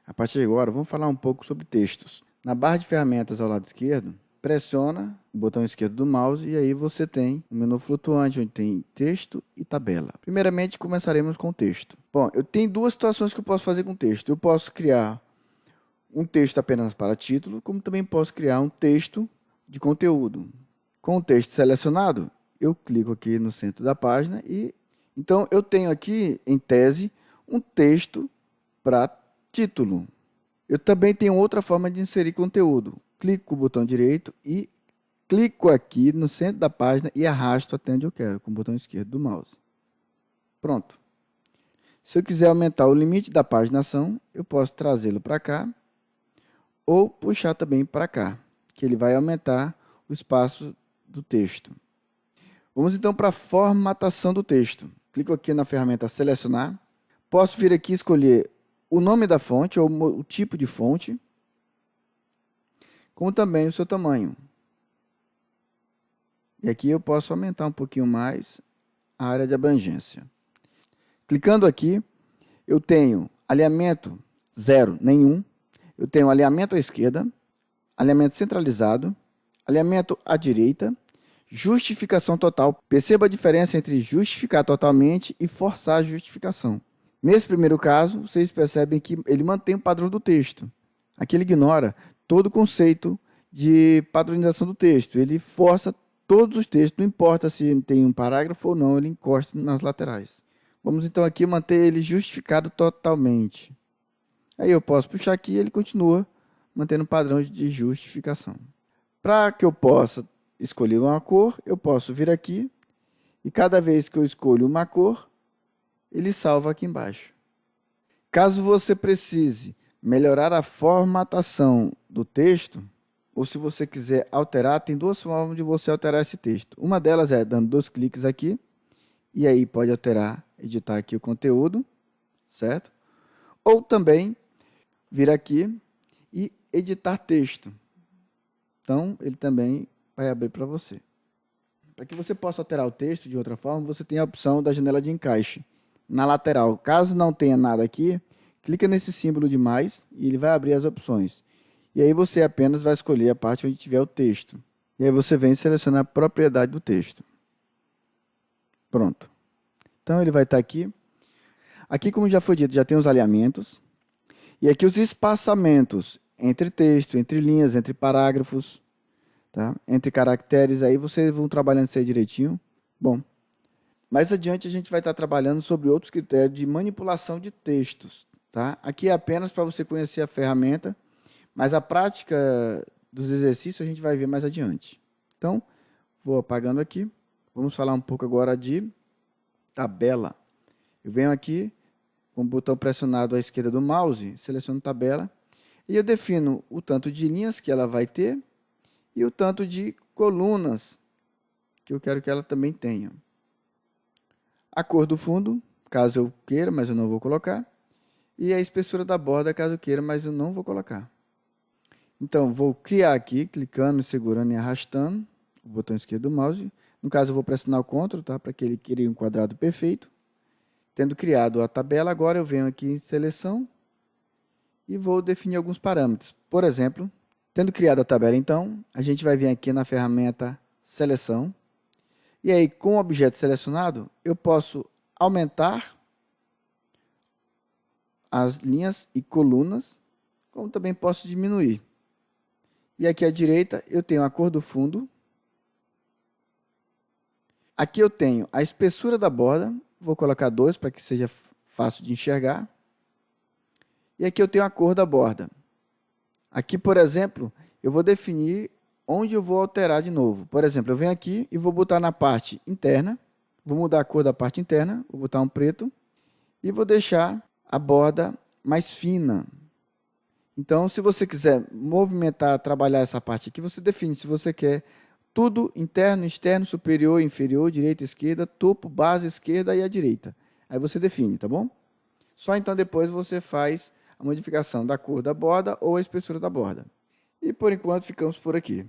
A partir de agora, vamos falar um pouco sobre textos. Na barra de ferramentas ao lado esquerdo, pressiona o botão esquerdo do mouse e aí você tem um menu flutuante onde tem texto e tabela. Primeiramente, começaremos com o texto. Bom, eu tenho duas situações que eu posso fazer com texto. Eu posso criar um texto apenas para título, como também posso criar um texto de conteúdo. Com o texto selecionado, eu clico aqui no centro da página e então eu tenho aqui, em tese, um texto para título. Eu também tenho outra forma de inserir conteúdo. Clico com o botão direito e clico aqui no centro da página e arrasto até onde eu quero, com o botão esquerdo do mouse. Pronto. Se eu quiser aumentar o limite da paginação, eu posso trazê-lo para cá ou puxar também para cá, que ele vai aumentar o espaço do texto. Vamos então para a formatação do texto. Clico aqui na ferramenta selecionar. Posso vir aqui escolher o nome da fonte ou o tipo de fonte, como também o seu tamanho. E aqui eu posso aumentar um pouquinho mais a área de abrangência. Clicando aqui, eu tenho alinhamento 0, nenhum. Eu tenho alinhamento à esquerda, alinhamento centralizado, alinhamento à direita, justificação total. Perceba a diferença entre justificar totalmente e forçar a justificação. Nesse primeiro caso, vocês percebem que ele mantém o padrão do texto. Aqui ele ignora todo o conceito de padronização do texto. Ele força todos os textos, não importa se tem um parágrafo ou não, ele encosta nas laterais. Vamos então aqui manter ele justificado totalmente. Aí eu posso puxar aqui e ele continua mantendo o padrão de justificação. Para que eu possa escolher uma cor, eu posso vir aqui e cada vez que eu escolho uma cor, ele salva aqui embaixo. Caso você precise melhorar a formatação do texto, ou se você quiser alterar, tem duas formas de você alterar esse texto. Uma delas é dando 2 cliques aqui, e aí pode alterar, editar aqui o conteúdo, certo? Ou também vir aqui e editar texto. Então, ele também vai abrir para você. Para que você possa alterar o texto de outra forma, você tem a opção da janela de encaixe na lateral. Caso não tenha nada aqui, clica nesse símbolo de mais e ele vai abrir as opções. E aí você apenas vai escolher a parte onde tiver o texto. E aí você vem selecionar a propriedade do texto. Pronto. Então ele vai estar aqui. Aqui, como já foi dito, já tem os alinhamentos. E aqui os espaçamentos entre texto, entre linhas, entre parágrafos, tá? Entre caracteres. Aí vocês vão trabalhando isso aí direitinho. Bom, mais adiante a gente vai estar trabalhando sobre outros critérios de manipulação de textos. Tá? Aqui é apenas para você conhecer a ferramenta, mas a prática dos exercícios a gente vai ver mais adiante. Então, vou apagando aqui. Vamos falar um pouco agora de tabela. Eu venho aqui com o botão pressionado à esquerda do mouse, seleciono tabela, e eu defino o tanto de linhas que ela vai ter e o tanto de colunas que eu quero que ela também tenha. A cor do fundo, caso eu queira, mas eu não vou colocar. E a espessura da borda, caso eu queira, mas eu não vou colocar. Então, vou criar aqui, clicando, segurando e arrastando o botão esquerdo do mouse. No caso, eu vou pressionar o CTRL, tá? Para que ele crie um quadrado perfeito. Tendo criado a tabela, agora eu venho aqui em seleção e vou definir alguns parâmetros. Por exemplo, tendo criado a tabela, então, a gente vai vir aqui na ferramenta seleção. E aí, com o objeto selecionado, eu posso aumentar as linhas e colunas, como também posso diminuir. E aqui à direita, eu tenho a cor do fundo. Aqui eu tenho a espessura da borda. Vou colocar 2 para que seja fácil de enxergar. E aqui eu tenho a cor da borda. Aqui, por exemplo, eu vou definir onde eu vou alterar de novo. Por exemplo, eu venho aqui e vou botar na parte interna. Vou mudar a cor da parte interna. Vou botar um preto. E vou deixar a borda mais fina. Então, se você quiser movimentar, trabalhar essa parte aqui, você define se você quer tudo interno, externo, superior, inferior, direita, esquerda, topo, base, esquerda e a direita. Aí você define, tá bom? Só então depois você faz a modificação da cor da borda ou a espessura da borda. E por enquanto ficamos por aqui.